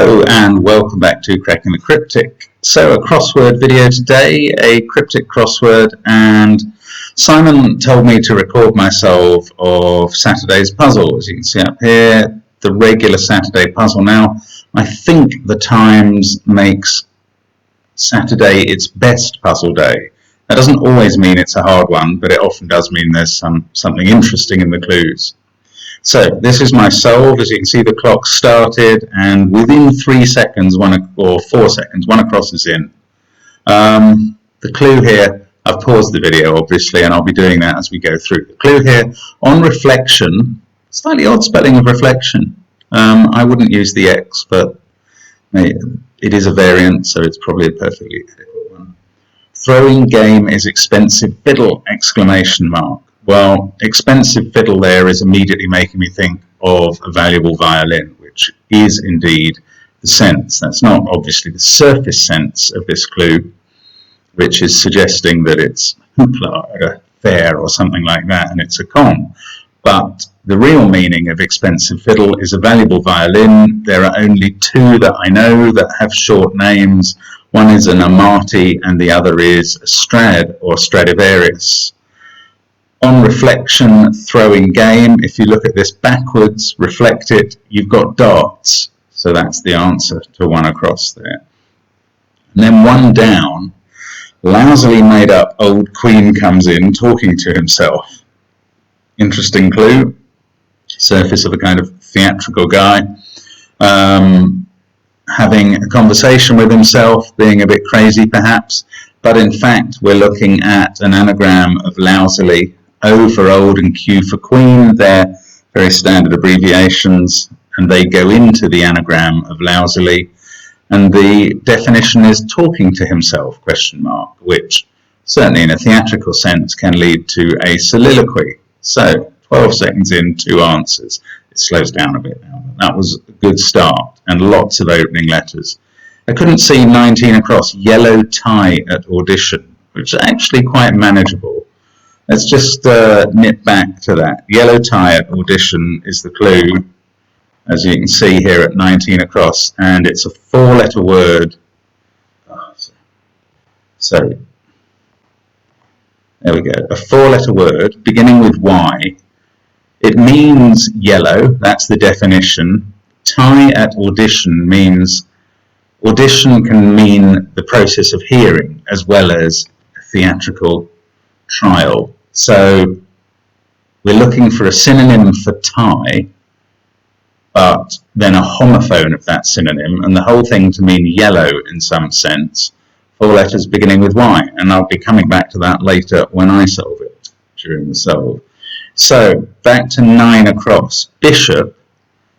Hello and welcome back to Cracking the Cryptic. So a crossword video today, a cryptic crossword, and Simon told me to record myself of Saturday's puzzle. As you can see up here, the regular Saturday puzzle. Now, I think the Times makes Saturday its best puzzle day. That doesn't always mean it's a hard one, but it often does mean there's something interesting in the clues. So this is my solve. As you can see, the clock started, and within 3 seconds, or 4 seconds, one across is in. The clue here, I've paused the video obviously, and I'll be doing that as we go through. The clue here, on reflection, slightly odd spelling of reflection. I wouldn't use the X, but it is a variant, so it's probably a perfectly adequate one. Throwing game is expensive fiddle! Exclamation mark. Well, expensive fiddle there is immediately making me think of a valuable violin, which is indeed the sense. That's not obviously the surface sense of this clue, which is suggesting that it's hoopla at a fair or something like that, and it's a con. But the real meaning of expensive fiddle is a valuable violin. There are only two that I know that have short names. One is an Amati and the other is a Strad or Stradivarius. On reflection, throwing game, if you look at this backwards, reflect it, you've got darts. So that's the answer to one across there. And then one down, lousily made up old queen comes in talking to himself. Interesting clue. Surface of a kind of theatrical guy. Having a conversation with himself, being a bit crazy perhaps. But in fact, we're looking at an anagram of lousily. O for old and Q for queen, they're very standard abbreviations, and they go into the anagram of lousily. And the definition is talking to himself, question mark, which certainly in a theatrical sense can lead to a soliloquy. So 12 seconds in, 2 answers. It slows down a bit now. That was a good start, and lots of opening letters. I couldn't see 19 across, yellow tie at audition, which is actually quite manageable. Let's just nip back to that. Yellow tie at audition is the clue, as you can see here at 19 across, and it's a 4-letter word. So, there we go. A 4-letter word beginning with Y. It means yellow, that's the definition. Tie at audition means, audition can mean the process of hearing as well as a theatrical trial. So we're looking for a synonym for tie, but then a homophone of that synonym, and the whole thing to mean yellow in some sense. 4 letters beginning with Y, and I'll be coming back to that later when I solve it, during the solve. So back to 9 across. Bishop,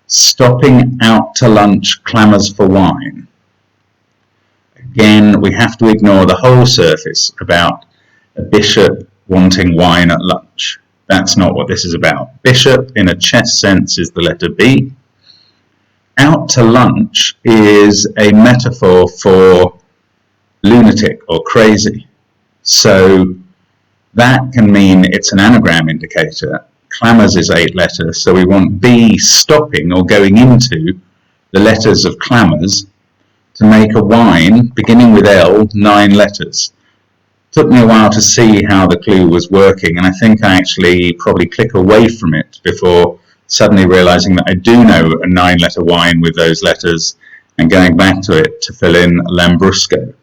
stopping out to lunch, clamours for wine. Again, we have to ignore the whole surface about a bishop wanting wine at lunch. That's not what this is about. Bishop, in a chess sense, is the letter B. Out to lunch is a metaphor for lunatic or crazy. So that can mean it's an anagram indicator. Clamours is 8 letters, so we want B stopping or going into the letters of clamours to make a wine, beginning with L, 9 letters. Took me a while to see how the clue was working, and I think I actually probably click away from it before suddenly realising that I do know a 9-letter wine with those letters, and going back to it to fill in Lambrusco.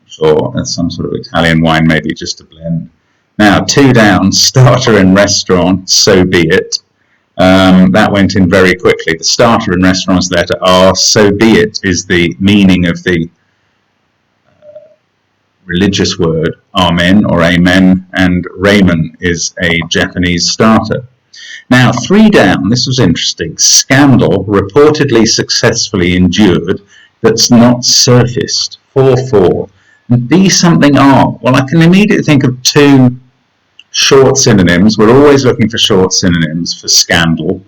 Sure, that's some sort of Italian wine, maybe just a blend. Now, 2 down, starter in restaurant, so be it. That went in very quickly. The starter in restaurant's the letter R, so be it is the meaning of the religious word, amen or amen, and ramen is a Japanese starter. Now, 3 down, this was interesting. Scandal reportedly successfully endured that's not surfaced. 4-4. And B something R. Well, I can immediately think of 2 short synonyms. We're always looking for short synonyms for scandal.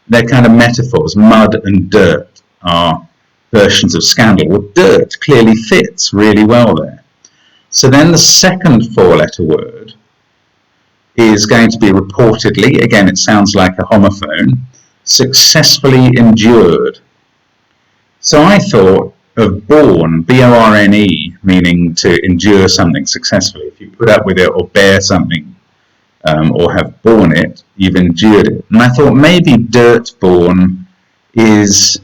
They're kind of metaphors. Mud and dirt are versions of scandal. Well, dirt clearly fits really well there. So then the second 4-letter word is going to be reportedly, again it sounds like a homophone, successfully endured. So I thought of borne, B-O-R-N-E, meaning to endure something successfully. If you put up with it or bear something or have borne it, you've endured it. And I thought maybe dirtborn is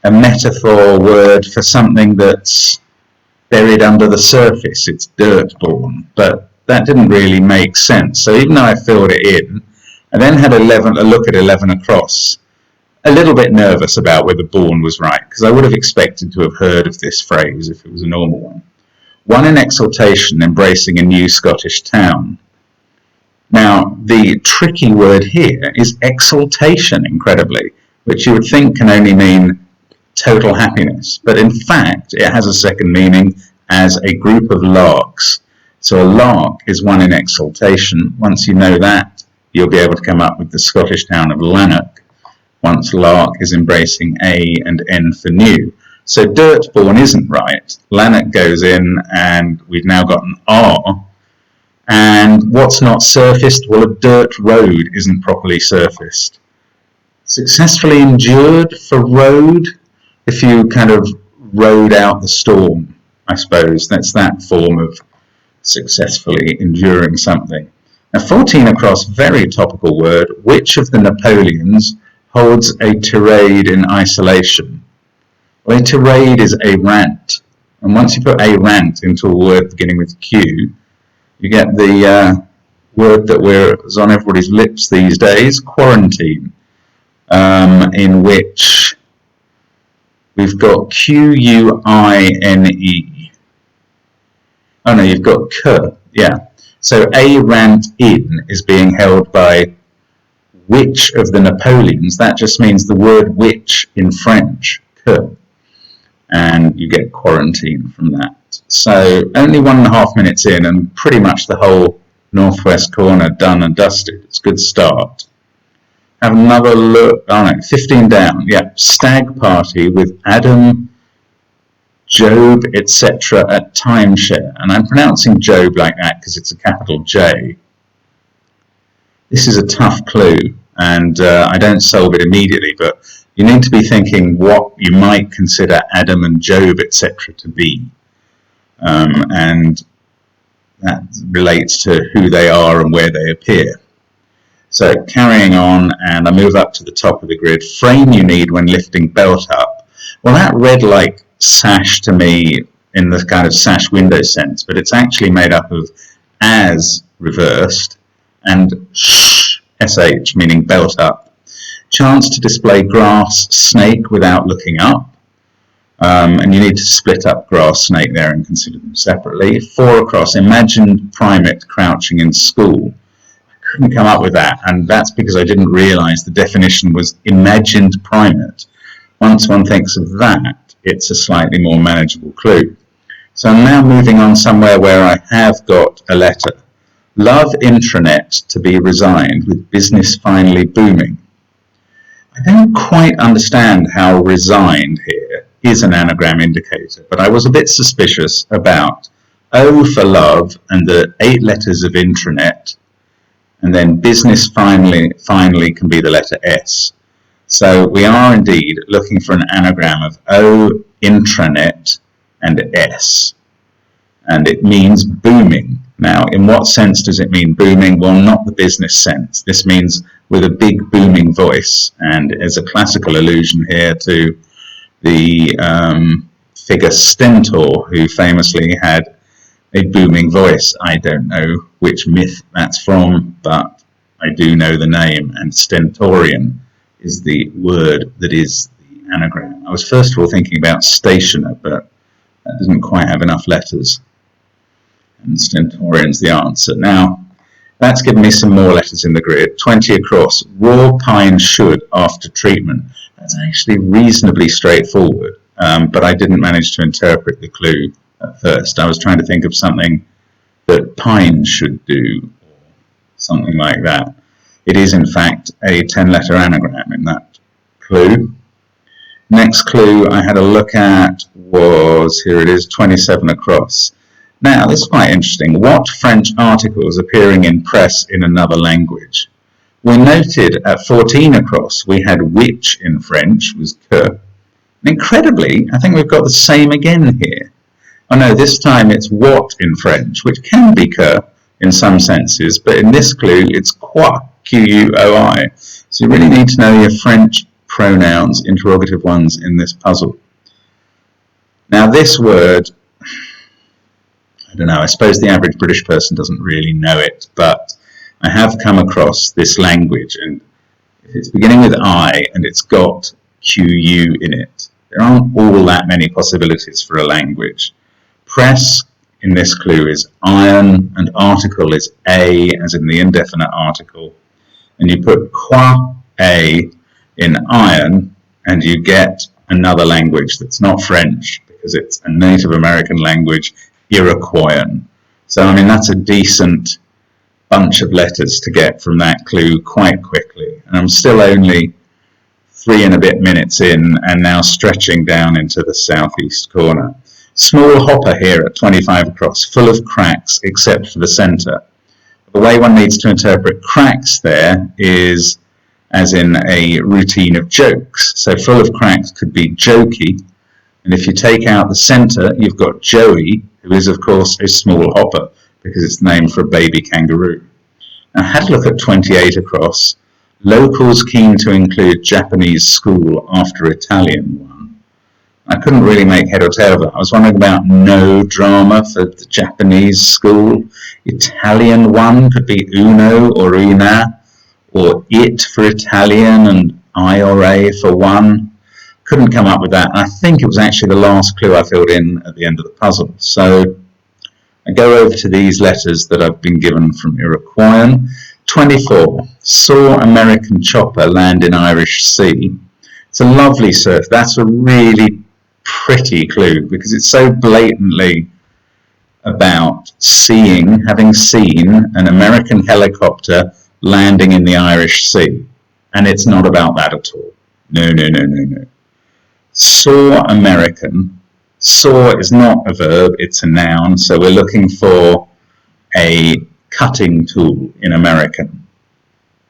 a metaphor word for something that's buried under the surface. It's dirtborn, but that didn't really make sense. So even though I filled it in, I then had a look at 11 across, a little bit nervous about whether born was right, because I would have expected to have heard of this phrase if it was a normal one. One in exaltation, embracing a new Scottish town. Now, the tricky word here is exaltation, incredibly, which you would think can only mean total happiness, but in fact it has a second meaning as a group of larks. So a lark is one in exaltation. Once you know that, you'll be able to come up with the Scottish town of Lanark, once lark is embracing A and N for new. So dirtborn isn't right. Lanark goes in, and we've now got an R. And what's not surfaced? Well, a dirt road isn't properly surfaced. Successfully endured for road, if you kind of rode out the storm, I suppose. That's that form of successfully enduring something. Now, 14 across, very topical word. Which of the Napoleons holds a tirade in isolation? Well, a tirade is a rant. And once you put a rant into a word beginning with Q, you get the word that is on everybody's lips these days, quarantine, in which we've got Q-U-I-N-E. Oh no, you've got K, yeah. So a rant in is being held by which of the Napoleons. That just means the word which in French, K. And you get quarantine from that. So only 1.5 minutes in and pretty much the whole northwest corner done and dusted. It's a good start. Have another look. Oh no, 15 down. Yeah, stag party with Adam, Job, etc. at timeshare. And I'm pronouncing Job like that because it's a capital J. This is a tough clue, and I don't solve it immediately, but you need to be thinking what you might consider Adam and Job, etc. to be. And that relates to who they are and where they appear. So carrying on, and I move up to the top of the grid. Frame you need when lifting belt up. Well, that read like sash to me in the kind of sash window sense, but it's actually made up of as reversed and sh, meaning belt up. Chance to display grass, snake without looking up. And you need to split up grass, snake there and consider them separately. 4 across, imagined primate crouching in school. I couldn't come up with that, and that's because I didn't realise the definition was imagined primate. Once one thinks of that, it's a slightly more manageable clue. So I'm now moving on somewhere where I have got a letter. Love intranet to be resigned with business finally booming. I don't quite understand how resigned here is an anagram indicator, but I was a bit suspicious about O for love and the 8 letters of intranet, and then business finally can be the letter S. So we are indeed looking for an anagram of O, intranet, and S, and it means booming. Now, in what sense does it mean booming? Well, not the business sense. This means with a big booming voice, and there's a classical allusion here to the figure Stentor, who famously had a booming voice. I don't know which myth that's from, but I do know the name, and Stentorian is the word that is the anagram. I was first of all thinking about stationer, but that doesn't quite have enough letters. And Stentorian's the answer. Now, that's given me some more letters in the grid. 20 across. Raw pine should after treatment. That's actually reasonably straightforward, but I didn't manage to interpret the clue at first. I was trying to think of something that pine should do, or something like that. It is, in fact, a 10-letter anagram in that clue. Next clue I had a look at was, here it is, 27 across. Now, this is quite interesting. What French articles appearing in press in another language? We noted at 14 across we had which in French was que, Incredibly, I think we've got the same again here. Oh no, this time it's what in French, which can be que in some senses, but in this clue it's quoi, Q-U-O-I. So you really need to know your French pronouns, interrogative ones, in this puzzle. Now this word, I don't know, I suppose the average British person doesn't really know it, but I have come across this language, and if it's beginning with I and it's got QU in it, there aren't all that many possibilities for a language. Press in this clue is iron, and article is a, as in the indefinite article, and you put qua a in iron and you get another language that's not French because it's a Native American language, Iroquoian. So I mean that's a decent bunch of letters to get from that clue quite quickly, and I'm still only 3 and a bit minutes in and now stretching down into the southeast corner. Small hopper here at 25 across, full of cracks except for the centre. The way one needs to interpret cracks there is as in a routine of jokes. So full of cracks could be jokey, and if you take out the centre you've got Joey, who is of course a small hopper because it's named for a baby kangaroo. Now had a look at 28 across. Locals keen to include Japanese school after Italian one. I couldn't really make head or tail of that. I was wondering about no drama for the Japanese school. Italian one could be uno or una, or it for Italian and I or a for one. Couldn't come up with that. I think it was actually the last clue I filled in at the end of the puzzle. So I go over to these letters that I've been given from Iroquoian. 24. Saw American chopper land in Irish Sea. It's a lovely surf. That's a really pretty clue because it's so blatantly about having seen an American helicopter landing in the Irish Sea. And it's not about that at all. No. Saw American. Saw is not a verb, it's a noun. So we're looking for a cutting tool in American.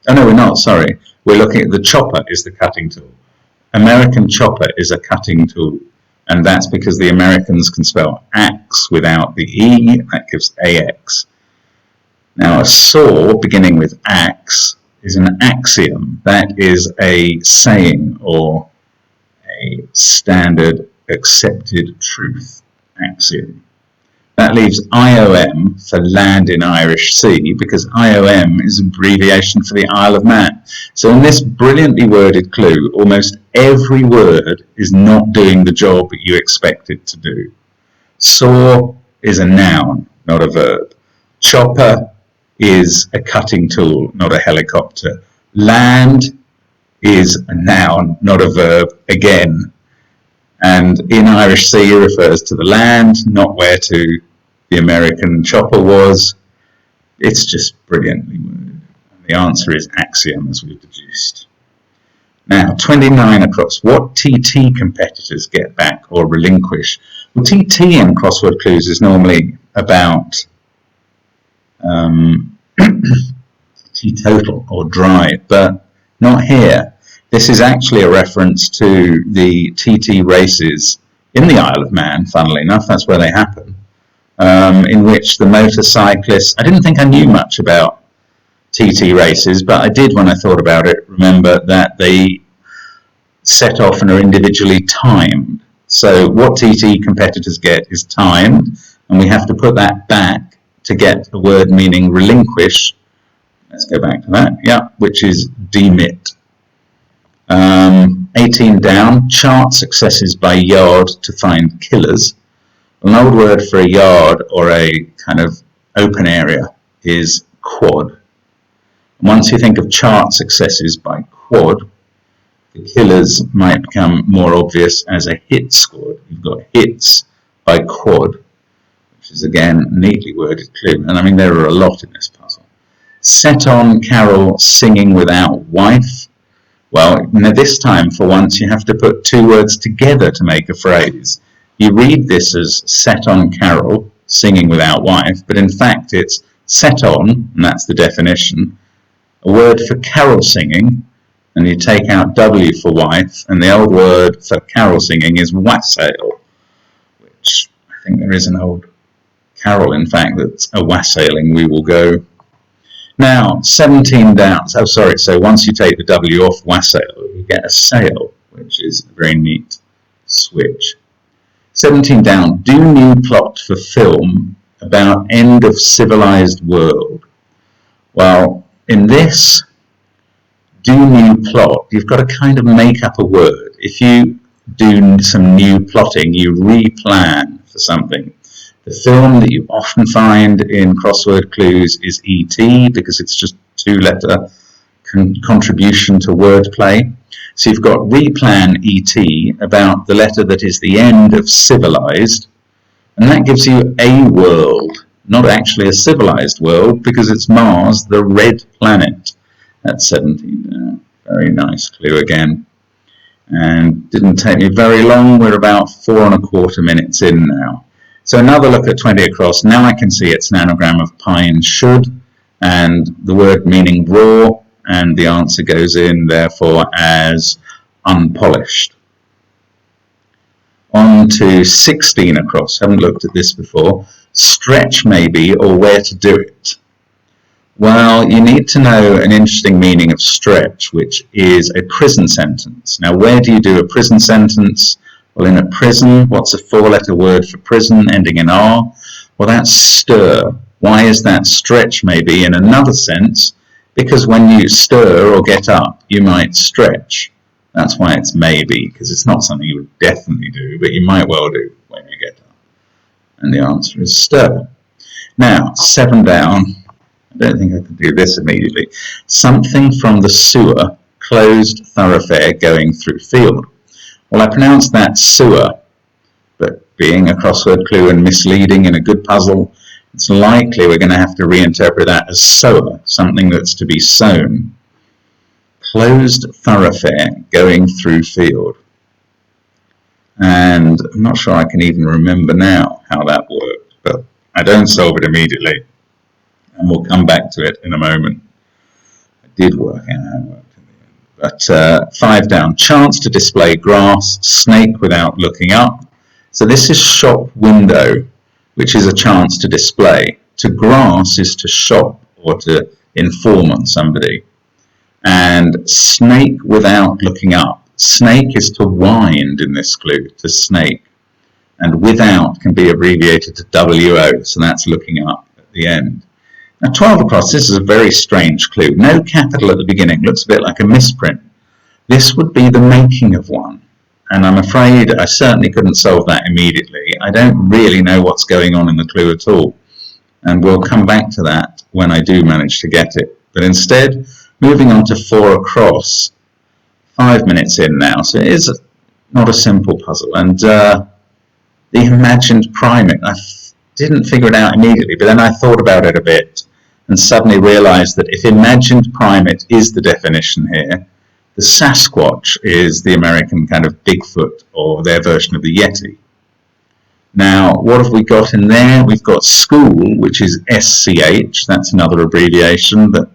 Oh no, we're not, sorry. We're looking at the chopper is the cutting tool. American chopper is a cutting tool, and that's because the Americans can spell axe without the E, that gives AX. Now a saw beginning with axe is an axiom. That is a saying or a standard accepted truth axiom. That leaves IOM for land in Irish Sea, because IOM is an abbreviation for the Isle of Man. So in this brilliantly worded clue, almost every word is not doing the job you expect it to do. Saw is a noun, not a verb. Chopper is a cutting tool, not a helicopter. Land is a noun, not a verb, again. And in Irish Sea refers to the land, not where to the American chopper was. It's just brilliantly worded. The answer is axiom, as we've deduced. Now, 29 across. What TT competitors get back or relinquish? Well, TT in crossword clues is normally about teetotal or dry, but not here. This is actually a reference to the TT races in the Isle of Man, funnily enough, that's where they happen, in which the motorcyclists, I didn't think I knew much about TT races, but I did when I thought about it, remember that they set off and are individually timed. So what TT competitors get is timed, and we have to put that back to get a word meaning relinquish. Let's go back to that, yeah, which is demit. 18 down, chart successes by yard to find killers. An old word for a yard or a kind of open area is quad. Once you think of chart successes by quad, the killers might become more obvious as a hit squad. You've got hits by quad, which is again a neatly worded clue. And I mean, there are a lot in this puzzle. Set on carol singing without wife. Well, this time, for once, you have to put two words together to make a phrase. You read this as set on carol, singing without wife, but in fact it's set on, and that's the definition, a word for carol singing, and you take out W for wife, and the old word for carol singing is wassail, which I think there is an old carol, in fact, that's a wassailing we will go. Now, 17 down, so once you take the W off wassail, you get a sail, which is a very neat switch. 17 down, do new plot for film about end of civilized world. Well, in this do new plot, you've got to kind of make up a word. If you do some new plotting, you replan for something. The film that you often find in crossword clues is E.T. because it's just two-letter contribution to wordplay. So you've got replan E.T. about the letter that is the end of civilized, and that gives you a world, not actually a civilized world, because it's Mars, the red planet. That's 17. Very nice clue again. And didn't take me very long. We're about 4¼ minutes in now. So another look at 20 across. Now I can see it's an anagram of pine should, and the word meaning raw, and the answer goes in, therefore, as unpolished. On to 16 across. Haven't looked at this before. Stretch maybe, or where to do it. Well, you need to know an interesting meaning of stretch, which is a prison sentence. Now, where do you do a prison sentence? Well, in a prison, what's a 4-letter word for prison ending in R? Well, that's stir. Why is that stretch maybe in another sense? Because when you stir or get up, you might stretch. That's why it's maybe, because it's not something you would definitely do, but you might well do when you get up. And the answer is stir. Now, 7 down. I don't think I can do this immediately. Something from the sewer, closed thoroughfare going through field. Well, I pronounced that sewer, but being a crossword clue and misleading in a good puzzle, it's likely we're going to have to reinterpret that as sower, something that's to be sown. Closed thoroughfare going through field. And I'm not sure I can even remember now how that worked, but I don't solve it immediately. And we'll come back to it in a moment. It did work out how it worked in the end. But 5 down, chance to display grass, snake without looking up. So this is shop window, which is a chance to display. To grass is to shop or to inform on somebody. And snake without looking up. Snake is to wind in this clue, to snake. And without can be abbreviated to WO, so that's looking up at the end. Now 12 across, this is a very strange clue. No capital at the beginning, looks a bit like a misprint. This would be the making of one. And I'm afraid I certainly couldn't solve that immediately. I don't really know what's going on in the clue at all. And we'll come back to that when I do manage to get it. But instead, moving on to 4 across, 5 minutes in now. So it is not a simple puzzle. And the imagined primate, I didn't figure it out immediately, but then I thought about it a bit and suddenly realized that if imagined primate is the definition here, the Sasquatch is the American kind of Bigfoot, or their version of the Yeti. Now, what have we got in there? We've got school, which is SCH. That's another abbreviation that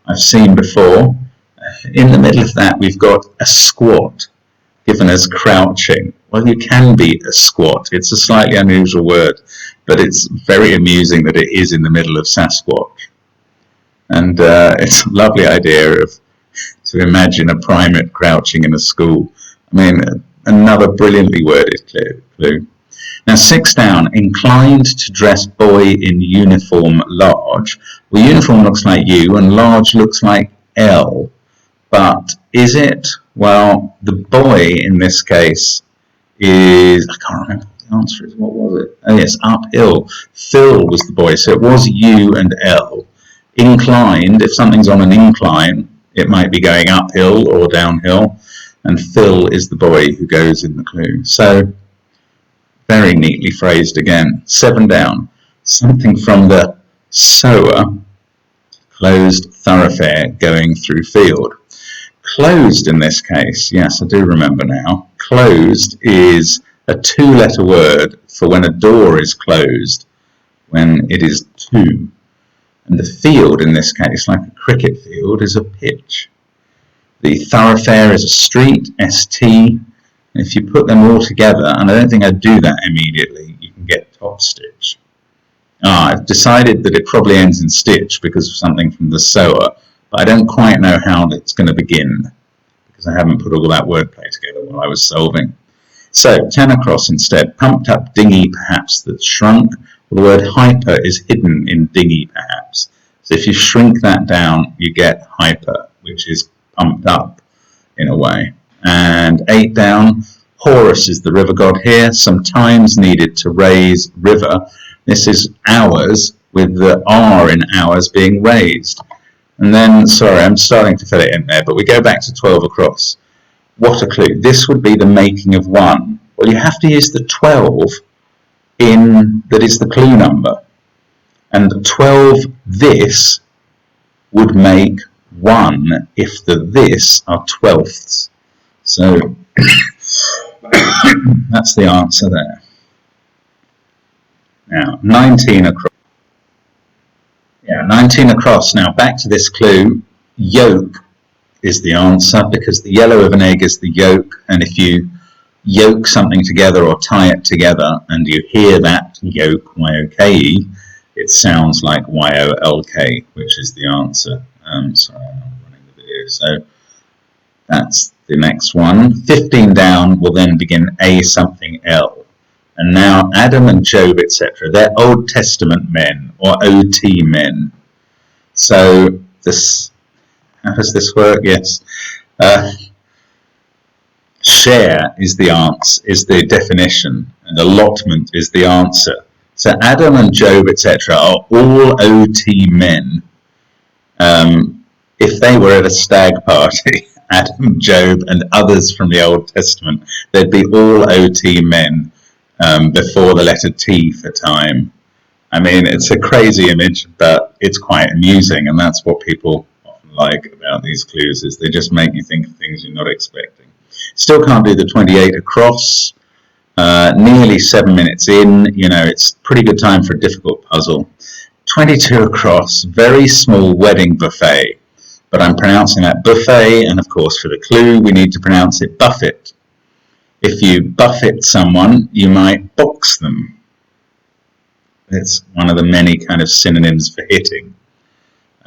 I've seen before. In the middle of that, we've got a squat, given as crouching. Well, you can be a squat. It's a slightly unusual word, but it's very amusing that it is in the middle of Sasquatch. And it's a lovely idea to imagine a primate crouching in a school. I mean, another brilliantly worded clue. Now 6 down, inclined to dress boy in uniform large. Well, uniform looks like U and large looks like L. But is it? Well, the boy in this case is, I can't remember what the answer is. What was it? Oh yes, uphill. Phil was the boy, so it was U and L. Inclined, if something's on an incline, it might be going uphill or downhill, and Phil is the boy who goes in the clue. So, very neatly phrased again. 7 down, something from the sower, closed thoroughfare going through field. Closed in this case, yes, I do remember now. Closed is a 2-letter word for when a door is closed, when it is 2. And the field in this case, like a cricket field, is a pitch. The thoroughfare is a street, ST. If you put them all together, and I don't think I'd do that immediately, you can get top stitch. I've decided that it probably ends in stitch because of something from the sewer, but I don't quite know how it's going to begin because I haven't put all that wordplay together while I was solving. So 10 across instead. Pumped up dinghy perhaps that's shrunk. Well, the word hyper is hidden in dinghy perhaps. So if you shrink that down, you get hyper, which is pumped up in a way. And 8 down. Horus is the river god here. Some times needed to raise river. This is hours with the R in hours being raised. And then, sorry, I'm starting to fill it in there, but we go back to 12 across. What a clue. This would be the making of 1. Well, you have to use the 12 in that is the clue number. And the 12 this would make 1 if the this are twelfths. So that's the answer there. Now, 19 across. Yeah, 19 across. Now, back to this clue. Yolk is the answer because the yellow of an egg is the yolk, and if you yolk something together or tie it together and you hear that yolk, Y-O-K-E, it sounds like Y-O-L-K, which is the answer. Sorry, I'm not running the video. So that's the next one. 15 down will then begin A something L. And now Adam and Job, etc., they're Old Testament men or OT men. So this, how does this work? Yes. Share is the answer, is the definition, and allotment is the answer. So Adam and Job, etc., are all OT men. If they were at a stag party, Adam, Job, and others from the Old Testament, they'd be all OT men. Before the letter T for time. I mean, it's a crazy image, but it's quite amusing, and that's what people often like about these clues, is they just make you think of things you're not expecting. Still can't do the 28 across. Nearly 7 minutes in, you know, it's pretty good time for a difficult puzzle. 22 across, very small wedding buffet, but I'm pronouncing that buffet, and of course for the clue we need to pronounce it buffet. If you buffet someone, you might box them. It's one of the many kind of synonyms for hitting.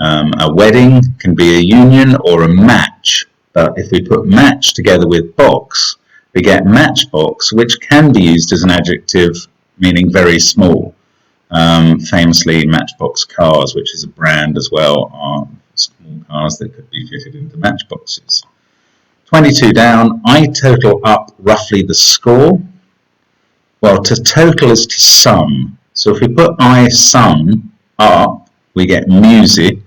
A wedding can be a union or a match, but if we put match together with box, we get matchbox, which can be used as an adjective meaning very small. Famously, Matchbox cars, which is a brand as well, are small cars that could be fitted into matchboxes. 22 down, I total up roughly the score. Well, to total is to sum. So if we put I sum up, we get music,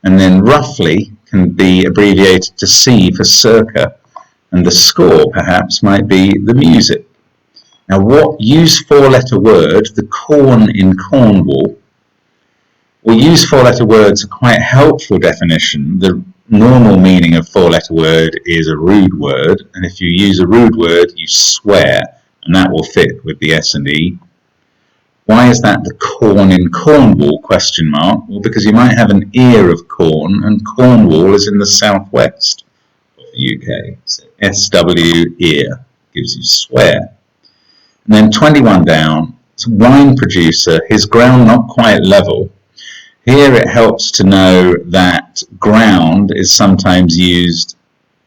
and then roughly can be abbreviated to C for circa, and the score perhaps might be the music. Now, what use 4-letter word, the corn in Cornwall? Well, use 4-letter words are quite helpful definition. The normal meaning of 4-letter word is a rude word, and if you use a rude word, you swear, and that will fit with the S and E. Why is that the corn in Cornwall, question mark? Well, because you might have an ear of corn, and Cornwall is in the southwest of the UK. So SW, ear, gives you swear. And then 21 down, it's a wine producer, his ground not quite level. Here it helps to know that ground is sometimes used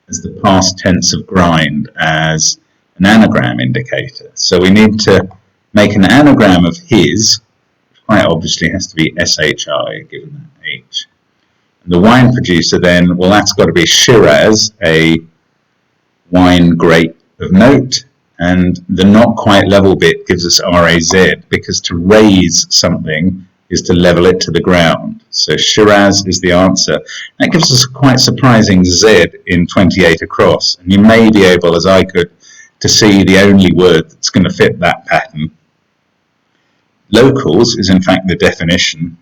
as the past tense of grind as an anagram indicator. So we need to make an anagram of his, which quite obviously has to be SHI, given that H. And the wine producer then, well, that's got to be Shiraz, a wine grape of note, and the not quite level bit gives us RAZ, because to raise something is to level it to the ground. So Shiraz is the answer. That gives us a quite surprising Z in 28 across, and you may be able, as I could, to see the only word that's going to fit that pattern. Locals is in fact the definition.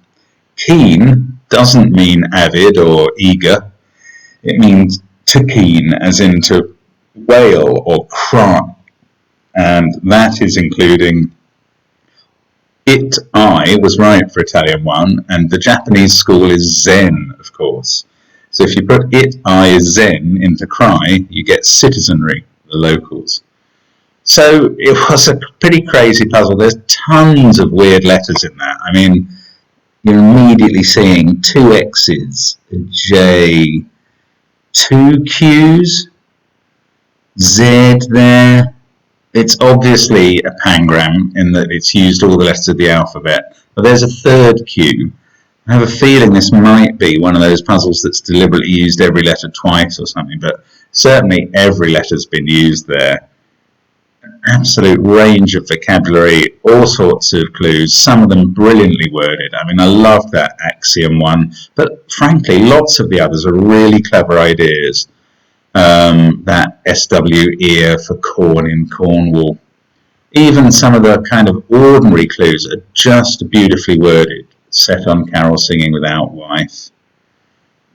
Keen doesn't mean avid or eager. It means to keen, as in to wail or cry. And that is including I was right for Italian 1, and the Japanese school is Zen, of course. So if you put it, I, zen into cry, you get citizenry, the locals. So it was a pretty crazy puzzle. There's tons of weird letters in that. I mean, you're immediately seeing 2 X's, a J, 2 Q's, Z there. It's obviously a pangram in that it's used all the letters of the alphabet, but there's a 3rd Q. I have a feeling this might be one of those puzzles that's deliberately used every letter twice or something, but certainly every letter's been used there. An absolute range of vocabulary, all sorts of clues, some of them brilliantly worded. I mean, I love that axiom one, but frankly, lots of the others are really clever ideas. That SW ear for corn in Cornwall. Even some of the kind of ordinary clues are just beautifully worded. Set on Carol singing without wife.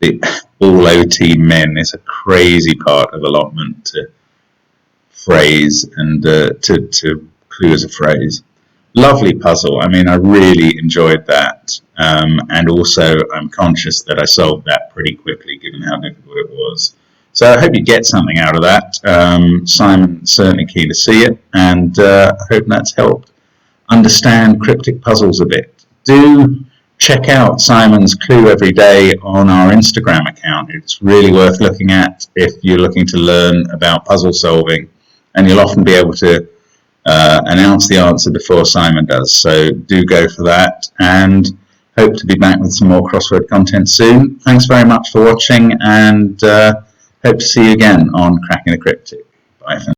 The all OT men is a crazy part of allotment to phrase and to clue as a phrase. Lovely puzzle. I mean, I really enjoyed that. And also, I'm conscious that I solved that pretty quickly given how difficult it was. So I hope you get something out of that. Simon's certainly keen to see it, and I hope that's helped understand cryptic puzzles a bit. Do check out Simon's Clue Every Day on our Instagram account. It's really worth looking at if you're looking to learn about puzzle solving, and you'll often be able to announce the answer before Simon does. So do go for that, and hope to be back with some more crossword content soon. Thanks very much for watching, and hope to see you again on Cracking the Cryptic. Bye for now.